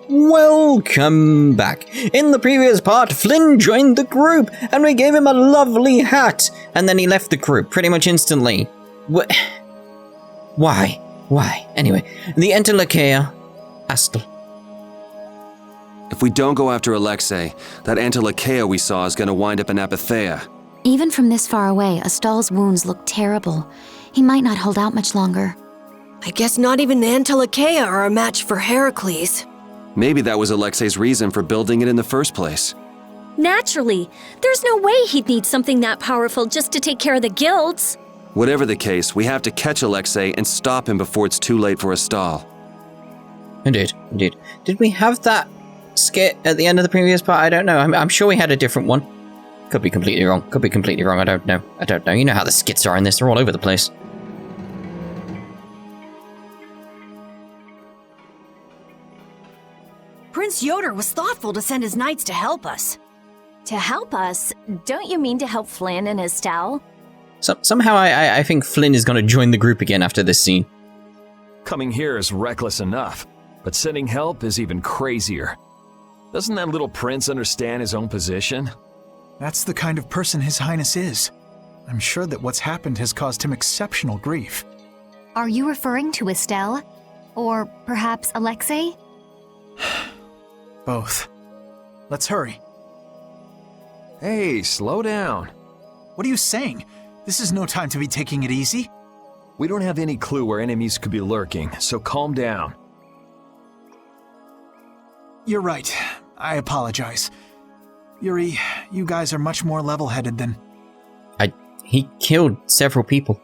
Welcome back. In the previous part, Flynn joined the group, and we gave him a lovely hat, and then he left the group pretty much instantly. Why? Anyway, the Estelle. If we don't go after Alexei, that Estelle we saw is gonna wind up in Apatheia. Even from this far away, Estelle's wounds look terrible. He might not hold out much longer. I guess not even the Entelecheia are a match for Heracles. Maybe that was Alexei's reason for building it in the first place. Naturally. There's no way he'd need something that powerful just to take care of the guilds. Whatever the case, we have to catch Alexei and stop him before it's too late for Estelle. Indeed. Did we have that skit at the end of the previous part? I don't know. I'm sure we had a different one. Could be completely wrong. I don't know. You know how the skits are in this. They're all over the place. Prince Yoder was thoughtful to send his knights to help us. To help us? Don't you mean to help Flynn and Estelle? Somehow I think Flynn is going to join the group again after this scene. Coming here is reckless enough, but sending help is even crazier. Doesn't that little prince understand his own position? That's the kind of person His Highness is. I'm sure that what's happened has caused him exceptional grief. Are you referring to Estelle? Or perhaps Alexei? Both. Let's hurry. Hey, slow down. What are you saying? This is no time to be taking it easy. We don't have any clue where enemies could be lurking, so calm down. You're right. I apologize. Yuri, you guys are much more level-headed than... He killed several people.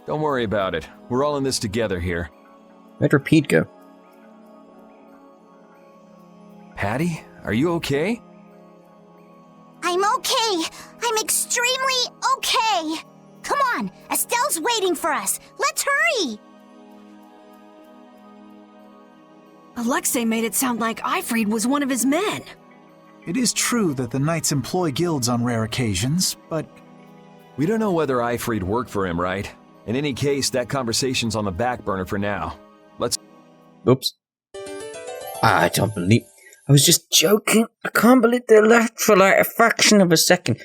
Don't worry about it. We're all in this together here. Where'd Repeat go? Patty, are you okay? I'm okay. I'm extremely okay. Come on, Estelle's waiting for us. Let's hurry. Alexei made it sound like Ifrid was one of his men. It is true that the knights employ guilds on rare occasions, but... We don't know whether Ifrid worked for him, right? In any case, that conversation's on the back burner for now. Let's... Oops. I don't believe... I was just joking. I can't believe they left for like a fraction of a second.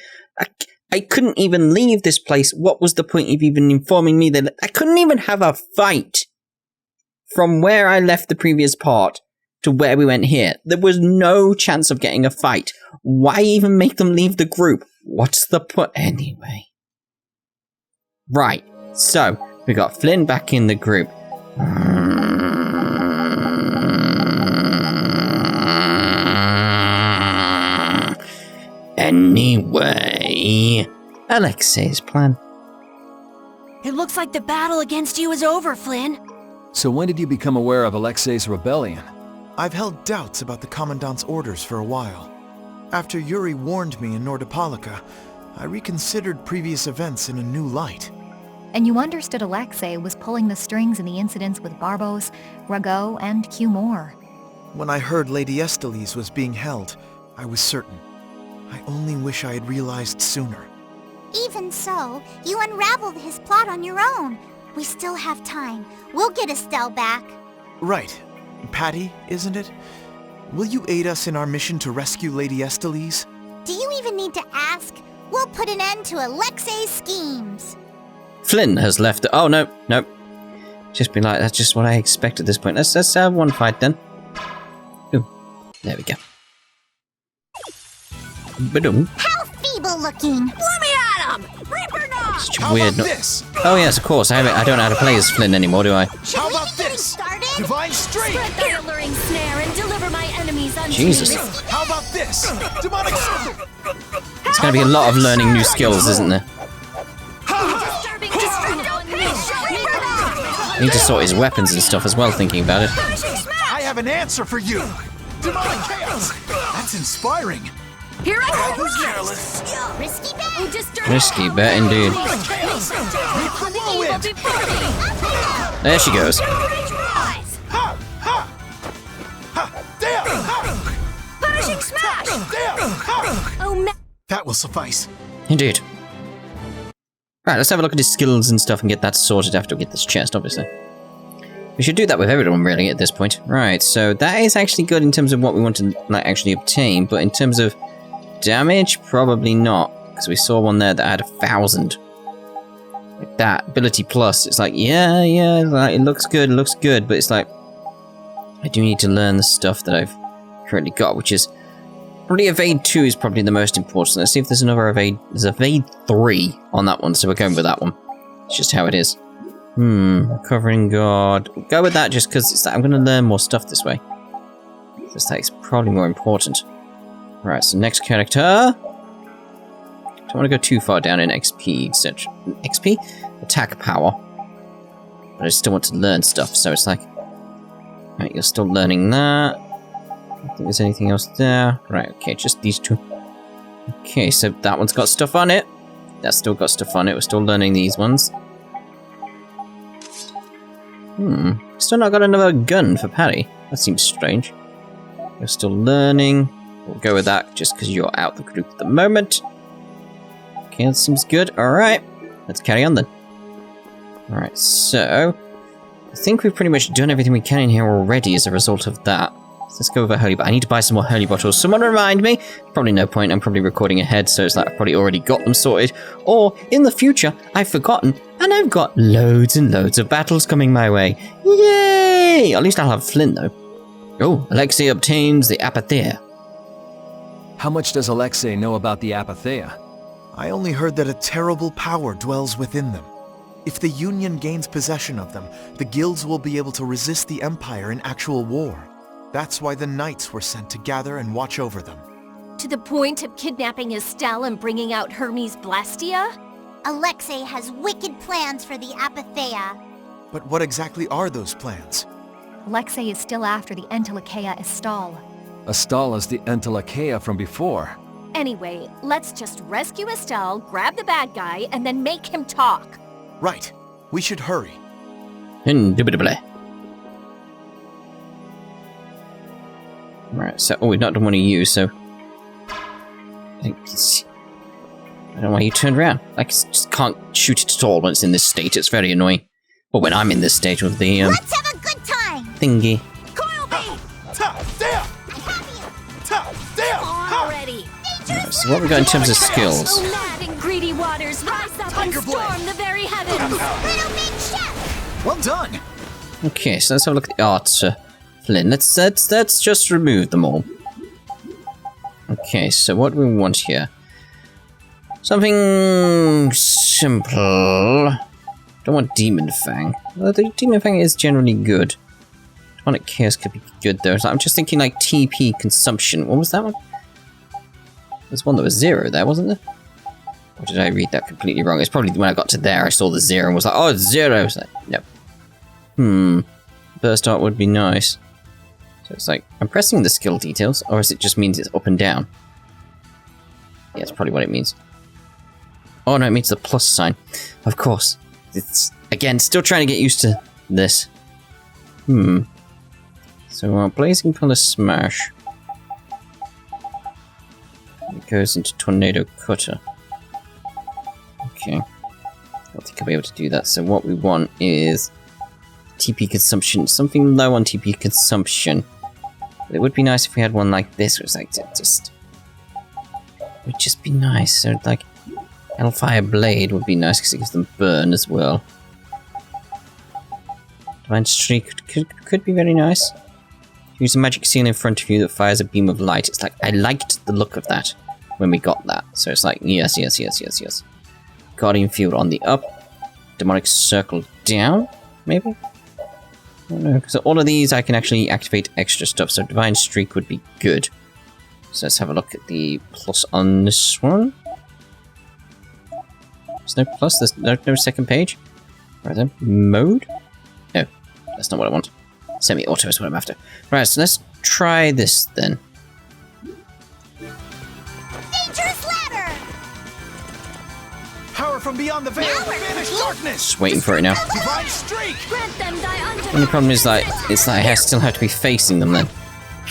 I couldn't even leave this place. What was the point of even informing me that I couldn't even have a fight from where I left the previous part to where we went here? There was no chance of getting a fight. Why even make them leave the group? What's the point? Anyway. Right. So, we got Flynn back in the group. Anyway, Alexei's plan. It looks like the battle against you is over, Flynn. So when did you become aware of Alexei's rebellion? I've held doubts about the Commandant's orders for a while. After Yuri warned me in Nordopolica, I reconsidered previous events in a new light. And you understood Alexei was pulling the strings in the incidents with Barbos, Rago, and Q Moore. When I heard Lady Estelle was being held, I was certain. I only wish I had realized sooner. Even so, you unraveled his plot on your own. We still have time. We'll get Estelle back. Right. Patty, isn't it? Will you aid us in our mission to rescue Lady Estelle? Do you even need to ask? We'll put an end to Alexei's schemes. Flynn has left. Oh, no. Just be like, that's just what I expect at this point. Let's have one fight then. Ooh, there we go. Ba-dum. How feeble looking! Let me at him! Reaper knock! Such a weird. Oh yes, of course. I don't know how to play as Flynn anymore, do I? How about this? Divine Strength! Spread the alluring snare and deliver my enemies unto Jesus. How about this? Demonic Circle! It's going to be a lot of learning new skills, isn't there? Disturbing distract on me. I need to sort his weapons and stuff as well, thinking about it. I have an answer for you! Demonic Chaos! That's inspiring! Here I come! Who's careless? Risky bet! Risky bet indeed. There she goes. Punishing smash! Oh, That will suffice. Indeed. Right, let's have a look at his skills and stuff and get that sorted after we get this chest, obviously. We should do that with everyone, really, at this point. Right, so that is actually good in terms of what we want to like actually obtain, but in terms of damage, probably not. Because we saw one there that had 1,000. Like that. Ability plus, it's like, yeah, like, it looks good, but it's like, I do need to learn the stuff that I've currently got, which is, probably Evade 2 is probably the most important. Let's see if there's another Evade. There's Evade 3 on that one, so we're going with that one. It's just how it is. Covering guard. We'll go with that just because it's like I'm going to learn more stuff this way. Just that is probably more important. Right, so next character. Don't want to go too far down in XP, etc. XP? Attack power. But I still want to learn stuff, so it's like... Right, you're still learning that. I don't think there's anything else there. Right, okay, just these two. Okay, so that one's got stuff on it. That's still got stuff on it. We're still learning these ones. Still not got another gun for Patty. That seems strange. You're still learning. We'll go with that just because you're out the group at the moment. Okay, that seems good. Alright. Let's carry on then. Alright, so... I think we've pretty much done everything we can in here already as a result of that. Let's go over Holy Bottle. I need to buy some more Holy Bottles. Someone remind me. Probably no point. I'm probably recording ahead, so it's like I've probably already got them sorted. Or, in the future, I've forgotten, and I've got loads and loads of battles coming my way. Yay! At least I'll have Flynn, though. Oh, Alexei obtains the Apatheia. How much does Alexei know about the Apatheia? I only heard that a terrible power dwells within them. If the Union gains possession of them, the guilds will be able to resist the Empire in actual war. That's why the knights were sent to gather and watch over them. To the point of kidnapping Estelle and bringing out Hermes Blastia? Alexei has wicked plans for the Apatheia. But what exactly are those plans? Alexei is still after the Entelikeia Estelle. Estelle is the Entelikeia from before. Anyway, let's just rescue Estelle, grab the bad guy, and then make him talk. Right. We should hurry. Indubitably. Right, so... Oh, we've not done one of you, so... I think it's... I don't know why you turned around. Like, just can't shoot it at all when it's in this state. It's very annoying. But when I'm in this state with the, Let's have a good time! thingy. Coil bait! Already! Right, so what we got in terms of skills? So mad and greedy waters, rise up and storm the very heavens! Little big chef! Well done! Okay, so let's have a look at the arts. Flynn, let's just remove them all. Okay, so what do we want here? Something simple. Don't want Demon Fang. Well, the Demon Fang is generally good. Demonic Chaos could be good though. So I'm just thinking like TP consumption. What was that one? There's one that was 0 there, wasn't there? Or did I read that completely wrong? It's probably when I got to there I saw the 0 and was like, oh, it's 0. I was like, no. Burst art would be nice. So it's like, I'm pressing the skill details, or is it just means it's up and down? Yeah, it's probably what it means. Oh no, it means the plus sign. Of course. It's, again, still trying to get used to this. So, Blazing Pillar Smash. It goes into Tornado Cutter. Okay. I don't think I'll be able to do that, so what we want is... TP consumption, something low on TP consumption. But it would be nice if we had one like this, where it's like, just... It would just be nice, so like... Hellfire Blade would be nice, because it gives them burn as well. Divine Streak could be very nice. Use a magic seal in front of you that fires a beam of light. It's like, I liked the look of that when we got that. So it's like, yes. Guardian Field on the up. Demonic Circle down, maybe? I don't know, because all of these I can actually activate extra stuff, so Divine Streak would be good. So let's have a look at the plus on this one. There's no plus, there's no second page. Right then, mode? No, that's not what I want. Semi-auto is what I'm after. Right, so let's try this then. Dangerous ladder! Power from beyond the veil! Banish darkness! Just waiting for it now. Divine streak! Grant them thy The only problem is like, it's like I still have to be facing them then.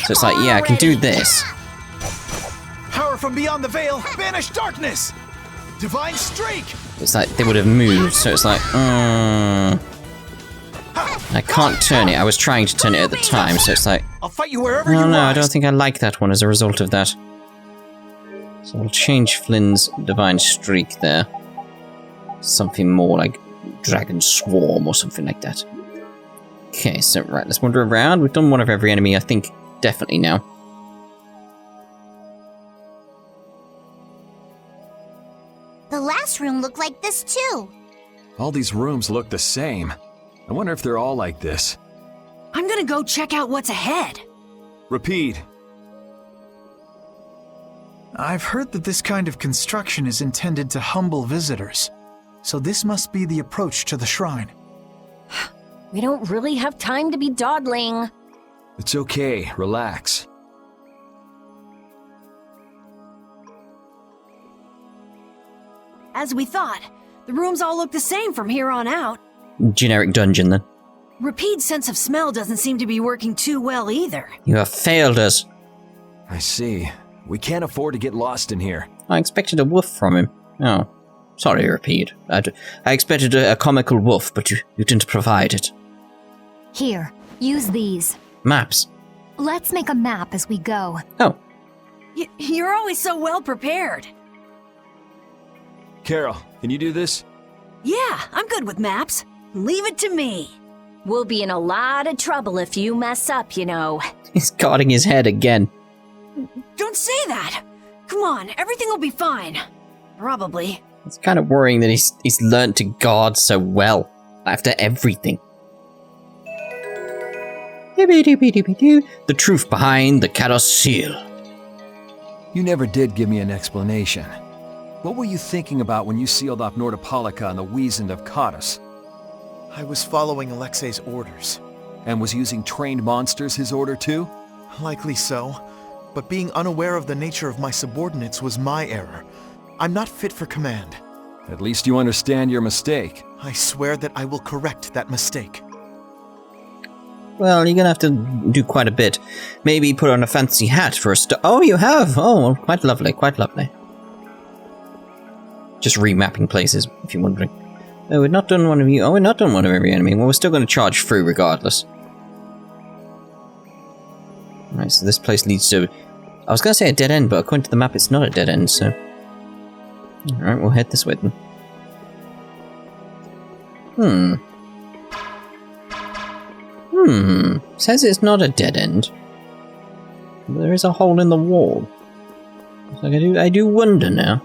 So it's like, yeah, I can do this. Power from beyond the veil! Banish darkness! Divine streak! It's like they would have moved, so it's like, I can't turn it. I was trying to turn it at the time, so it's like... I'll fight you wherever you Oh want. no, I don't think I like that one as a result of that. So we'll change Flynn's Divine Streak there. Something more like Dragon Swarm or something like that. Okay, so right, let's wander around. We've done one of every enemy, I think, definitely now. The last room looked like this too. All these rooms look the same. I wonder if they're all like this. I'm gonna go check out what's ahead. Repeat. I've heard that this kind of construction is intended to humble visitors. So this must be the approach to the shrine. We don't really have time to be dawdling. It's okay, relax. As we thought, the rooms all look the same from here on out. Generic dungeon, then. Rapide's sense of smell doesn't seem to be working too well either. You have failed us. I see. We can't afford to get lost in here. I expected a woof from him. Oh, sorry, Rapide. I expected a comical woof, but you didn't provide it. Here, use these. Maps. Let's make a map as we go. Oh, You're always so well prepared. Carol, can you do this? Yeah, I'm good with maps. Leave it to me. We'll be in a lot of trouble if you mess up, you know. he's guarding his head again. Don't say that. Come on, everything will be fine. Probably. It's kind of worrying that he's learnt to guard so well after everything. The truth behind the Kados seal. You never did give me an explanation. What were you thinking about when you sealed off Nordopolica and the Wiesent of Kados? I was following Alexei's orders. And was using trained monsters his order too? Likely so, but being unaware of the nature of my subordinates was my error. I'm not fit for command. At least you understand your mistake. I swear that I will correct that mistake. Well, you're gonna have to do quite a bit. Maybe put on a fancy hat for a Oh, you have! Oh, quite lovely, quite lovely. Just remapping places, if you're wondering. Oh, we've not done one of you. Oh, we've not done one of every enemy. Well, we're still going to charge through regardless. Right, so this place leads to... I was going to say a dead end, but according to the map, it's not a dead end, so... Alright, we'll head this way then. Says it's not a dead end. But there is a hole in the wall. It's like I do wonder now.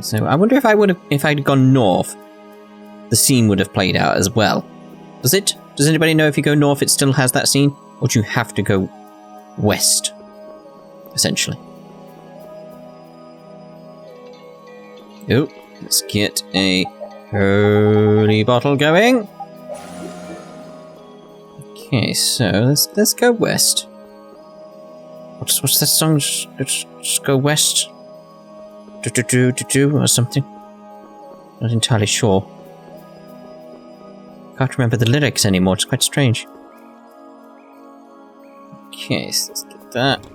So I wonder if if I'd gone north, the scene would have played out as well. Does it? Does anybody know if you go north it still has that scene? Or do you have to go west? Essentially. Oh, let's get a holy bottle going. Okay, so let's go west. What's that song? Just go west. Or something. Not entirely sure. Can't remember the lyrics anymore, it's quite strange. Okay, so let's get that.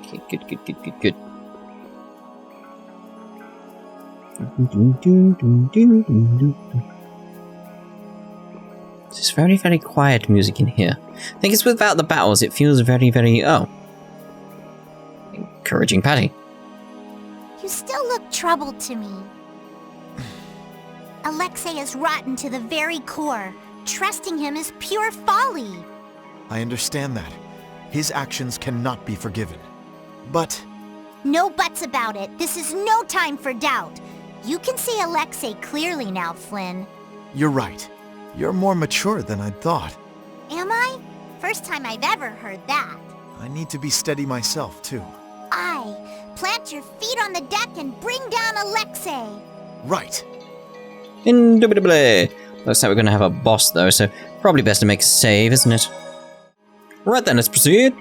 Okay, good. It's very, very quiet music in here. I think it's without the battles, it feels very, very... Oh. Encouraging Patty. You still look troubled to me. Alexei is rotten to the very core. Trusting him is pure folly. I understand that. His actions cannot be forgiven. But... No buts about it. This is no time for doubt. You can see Alexei clearly now, Flynn. You're right. You're more mature than I'd thought. Am I? First time I've ever heard that. I need to be steady myself, too. Aye. Plant your feet on the deck and bring down Alexei. Right. Indubitably. Looks like we're going to have a boss, though, so probably best to make a save, isn't it? Right then, let's proceed.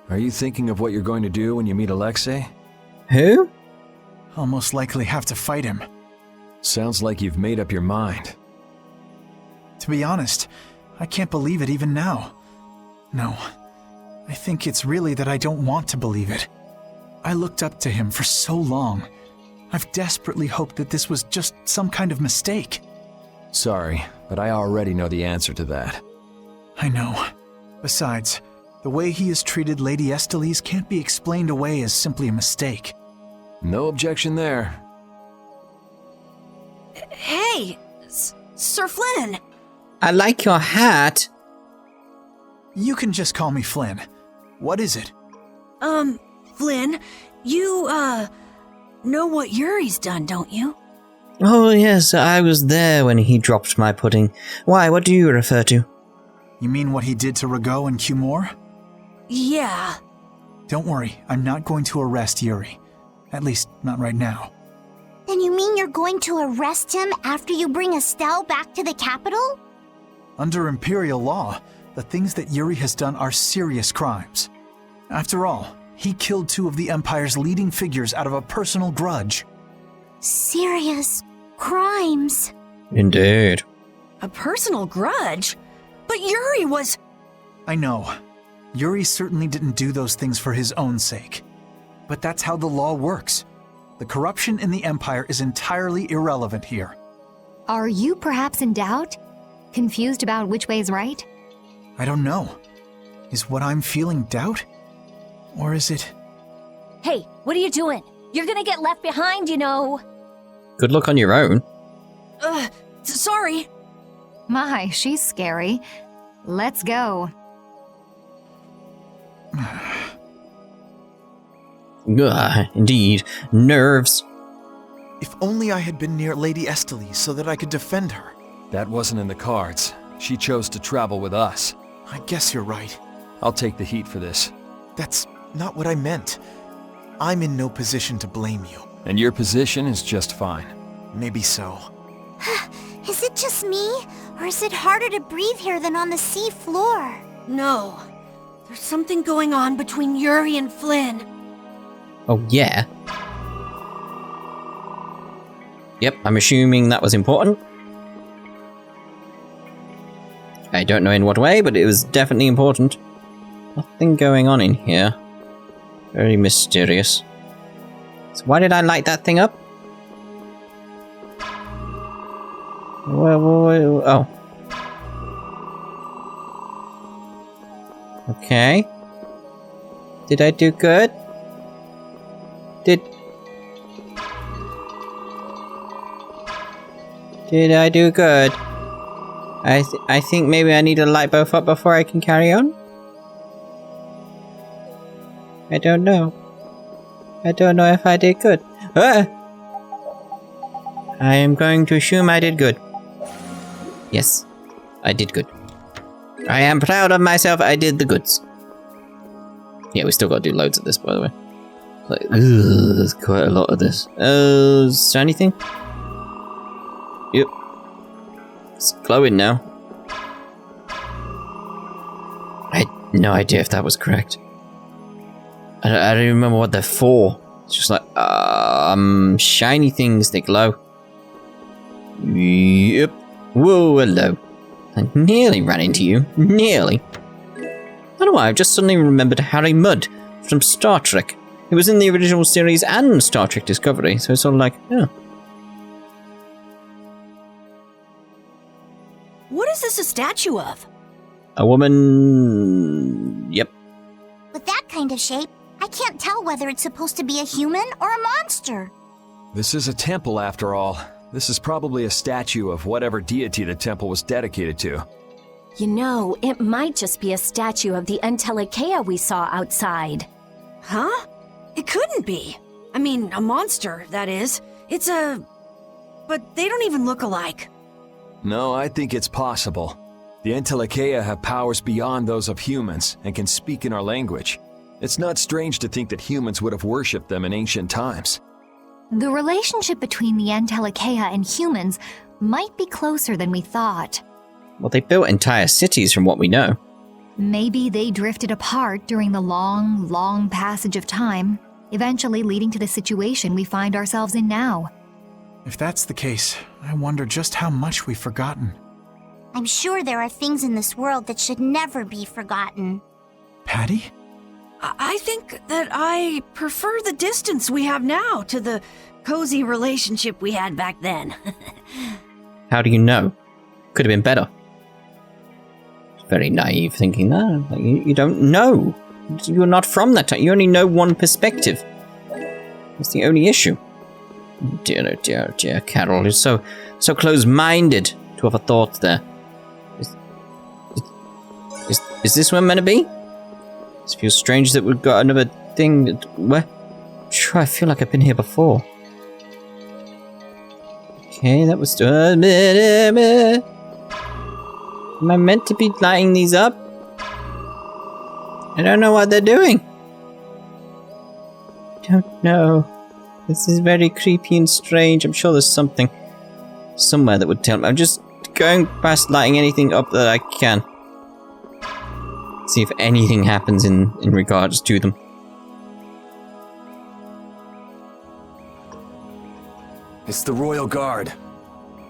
Are you thinking of what you're going to do when you meet Alexei? Who? I'll most likely have to fight him. Sounds like you've made up your mind. To be honest, I can't believe it even now. No, I think it's really that I don't want to believe it. I looked up to him for so long. I've desperately hoped that this was just some kind of mistake. Sorry, but I already know the answer to that. I know. Besides, the way he has treated Lady Estelle can't be explained away as simply a mistake. No objection there. Hey, Sir Flynn! I like your hat. You can just call me Flynn. What is it? Flynn, you, know what Yuri's done, don't you? Oh, yes, I was there when he dropped my pudding. Why, what do you refer to? You mean what he did to Rago and Cumore? Yeah. Don't worry, I'm not going to arrest Yuri. At least, not right now. Then you mean you're going to arrest him after you bring Estelle back to the capital? Under Imperial law, the things that Yuri has done are serious crimes. After all, he killed 2 of the Empire's leading figures out of a personal grudge. Serious crimes. Indeed. A personal grudge? But Yuri was... I know. Yuri certainly didn't do those things for his own sake. But that's how the law works. The corruption in the Empire is entirely irrelevant here. Are you perhaps in doubt? Confused about which way's right? I don't know. Is what I'm feeling doubt? Or is it... Hey, what are you doing? You're gonna get left behind, you know. Good luck on your own. Sorry. My, she's scary. Let's go. Indeed. Nerves. If only I had been near Lady Estelle so that I could defend her. That wasn't in the cards. She chose to travel with us. I guess you're right. I'll take the heat for this. That's not what I meant. I'm in no position to blame you. And your position is just fine. Maybe so. Is it just me? Or is it harder to breathe here than on the sea floor? No. There's something going on between Yuri and Flynn. Oh, yeah. Yep, I'm assuming that was important. I don't know in what way, but it was definitely important. Nothing going on in here. Very mysterious. So why did I light that thing up? Oh. Okay. Did I do good? Did I do good? I think maybe I need to light both up before I can carry on? I don't know. I don't know if I did good. I am going to assume I did good. Yes, I did good. I am proud of myself, I did the goods. Yeah, we still gotta do loads of this, by the way. Like, there's quite a lot of this. Is there anything? Yep. It's glowing now. I had no idea if that was correct. I don't even remember what they're for. It's just like, shiny things that glow. Yep. Whoa, hello. I nearly ran into you. Nearly. I don't know why, I've just suddenly remembered Harry Mudd from Star Trek. He was in the original series and Star Trek Discovery, so it's sort of like, yeah. What is this a statue of? A woman... Yep. With that kind of shape, I can't tell whether it's supposed to be a human or a monster. This is a temple, after all. This is probably a statue of whatever deity the temple was dedicated to. You know, it might just be a statue of the Entelecea we saw outside. Huh? It couldn't be. I mean, a monster, that is. It's a... But they don't even look alike. No, I think it's possible. The Entelecea have powers beyond those of humans and can speak in our language. It's not strange to think that humans would have worshipped them in ancient times. The relationship between the Entelecea and humans might be closer than we thought. Well, they built entire cities from what we know. Maybe they drifted apart during the long, long passage of time, eventually leading to the situation we find ourselves in now. If that's the case, I wonder just how much we've forgotten. I'm sure there are things in this world that should never be forgotten. Patty? I think that I prefer the distance we have now to the cozy relationship we had back then. How do you know? Could have been better. Very naive thinking that. Like, you don't know. You're not from that time. You only know one perspective. That's the only issue. Dear, oh dear, oh dear. Carol is so close-minded to have a thought there. Is this where I'm meant to be? It feels strange that we've got another thing that... Where? Sure, I feel like I've been here before. Okay, that was... Am I meant to be lighting these up? I don't know what they're doing. Don't know. This is very creepy and strange. I'm sure there's something somewhere that would tell me. I'm just going past lighting anything up that I can. See if anything happens in regards to them. It's the Royal Guard.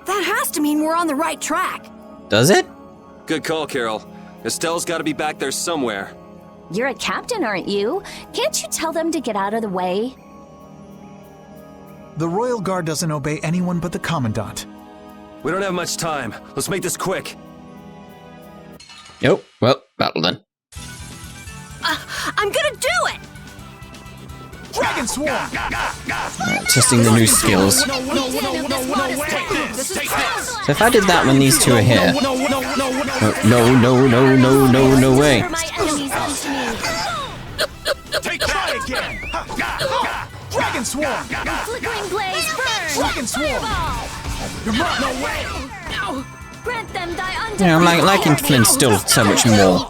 That has to mean we're on the right track. Does it? Good call, Carol. Estelle's got to be back there somewhere. You're a captain, aren't you? Can't you tell them to get out of the way? The Royal Guard doesn't obey anyone but the Commandant. We don't have much time. Let's make this quick. Nope. Well, battle then. I'm gonna do it! Dragon Swarm! Testing the new skills. So if I did that when these two are here... No way. Take that again! Dragon Swarm! Flickering blaze, burn! Dragon Swarm! You're not no way! Grant them thy Yeah, I'm liking Flint still so much more.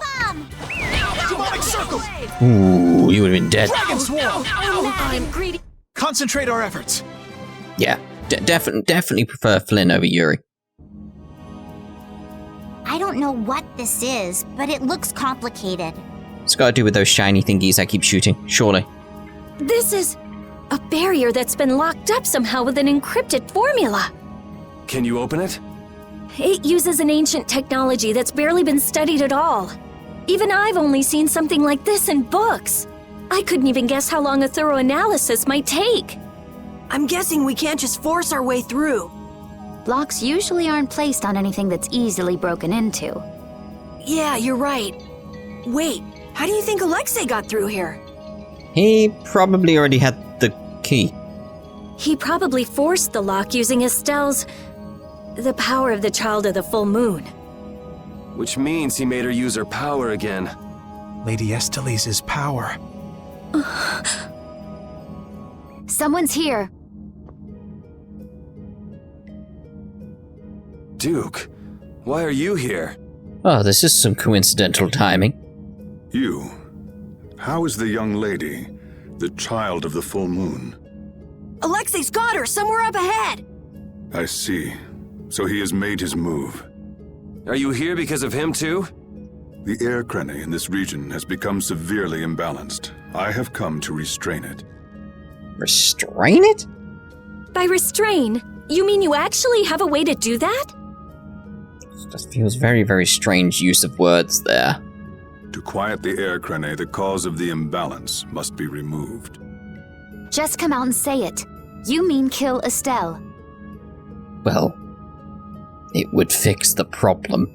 Demonic Circle! Ooh, you would have been dead. Dragon Swarm! I'm greedy. Concentrate our efforts. Yeah, definitely prefer Flynn over Yuri. I don't know what this is, but it looks complicated. It's got to do with those shiny thingies I keep shooting, surely. This is a barrier that's been locked up somehow with an encrypted formula. Can you open it? It uses an ancient technology that's barely been studied at all. Even I've only seen something like this in books. I couldn't even guess how long a thorough analysis might take. I'm guessing we can't just force our way through. Blocks usually aren't placed on anything that's easily broken into. Yeah, you're right. Wait, how do you think Alexei got through here? He probably already had the key. He probably forced the lock using Estelle's... the power of the Child of the Full Moon. Which means he made her use her power again. Lady Estelle's power. Someone's here. Duke, why are you here? Oh, this is some coincidental timing. You. How is the young lady, the Child of the Full Moon? Alexei's got her somewhere up ahead! I see. So he has made his move. Are you here because of him too? The air crene in this region has become severely imbalanced. I have come to restrain it. Restrain it? By restrain, you mean you actually have a way to do that? It just feels very, very strange use of words there. To quiet the air crene, the cause of the imbalance must be removed. Just come out and say it. You mean kill Estelle. Well, it would fix the problem.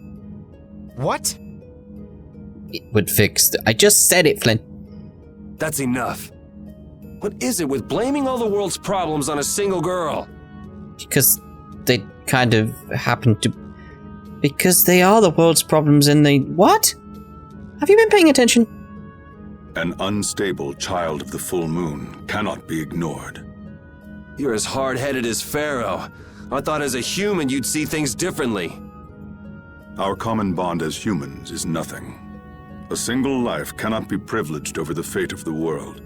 What? It would fix I just said it, Flynn. That's enough. What is it with blaming all the world's problems on a single girl? Because they kind of happen to... Because they are the world's problems and they... What? Have you been paying attention? An unstable Child of the Full Moon cannot be ignored. You're as hard-headed as Pharaoh. I thought as a human you'd see things differently. Our common bond as humans is nothing. A single life cannot be privileged over the fate of the world.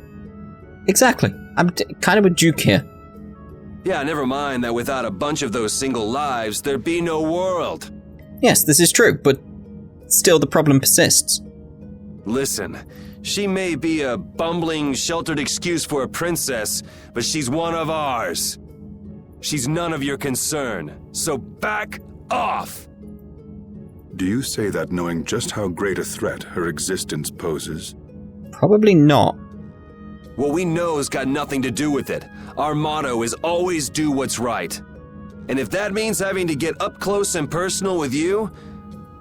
Exactly. I'm kind of with Duke here. Yeah, never mind that without a bunch of those single lives, there'd be no world. Yes, this is true, but still the problem persists. Listen, she may be a bumbling, sheltered excuse for a princess, but she's one of ours. She's none of your concern, so back off! Do you say that knowing just how great a threat her existence poses? Probably not. What we know's got nothing to do with it. Our motto is always do what's right. And if that means having to get up close and personal with you,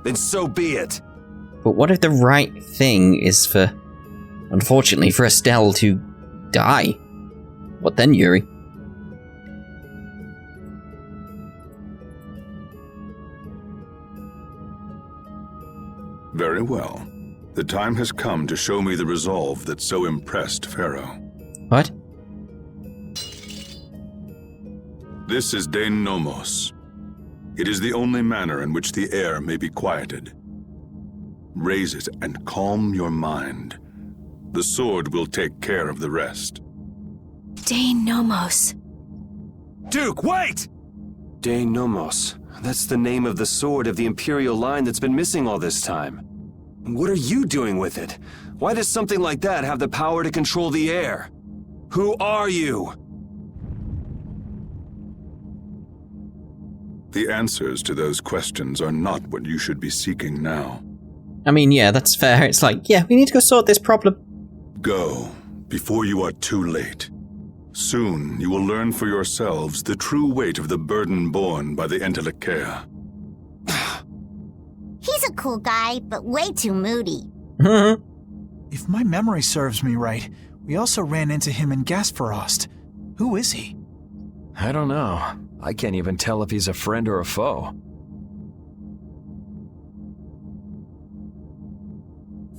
then so be it. But what if the right thing is for, unfortunately, for Estelle to die? What then, Yuri? Very well. The time has come to show me the resolve that so impressed Pharaoh. What? This is Dane Nomos. It is the only manner in which the air may be quieted. Raise it and calm your mind. The sword will take care of the rest. Dane Nomos. Duke, wait! Dane Nomos. That's the name of the sword of the Imperial line that's been missing all this time. What are you doing with it? Why does something like that have the power to control the air? Who are you? The answers to those questions are not what you should be seeking now. I mean, yeah, that's fair. It's like, yeah, we need to go sort this problem. Go, before you are too late. Soon you will learn for yourselves the true weight of the burden borne by the Entelekea. He's a cool guy, but way too moody. If my memory serves me right, we also ran into him in Gasperost. Who is he? I don't know. I can't even tell if he's a friend or a foe.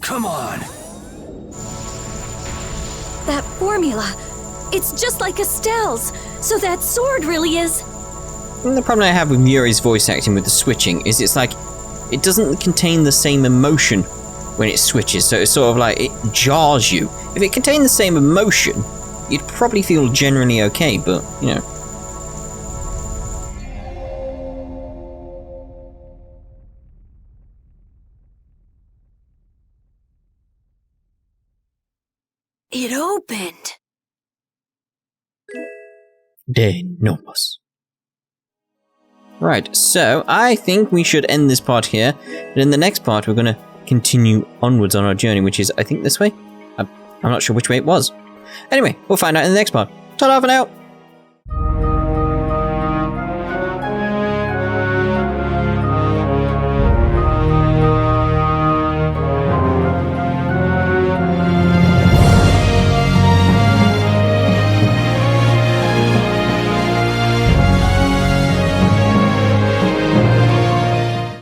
Come on! That formula. It's just like Estelle's. So that sword really is... And the problem I have with Yuri's voice acting with the switching is it's like, it doesn't contain the same emotion when it switches, so it's sort of like, it jars you. If it contained the same emotion, you'd probably feel generally okay, but, you know. It opened. Dane Nomos. Right, so I think we should end this part here, and in the next part we're going to continue onwards on our journey, which is, I think, this way? I'm not sure which way it was. Anyway, we'll find out in the next part. Ta-da for now!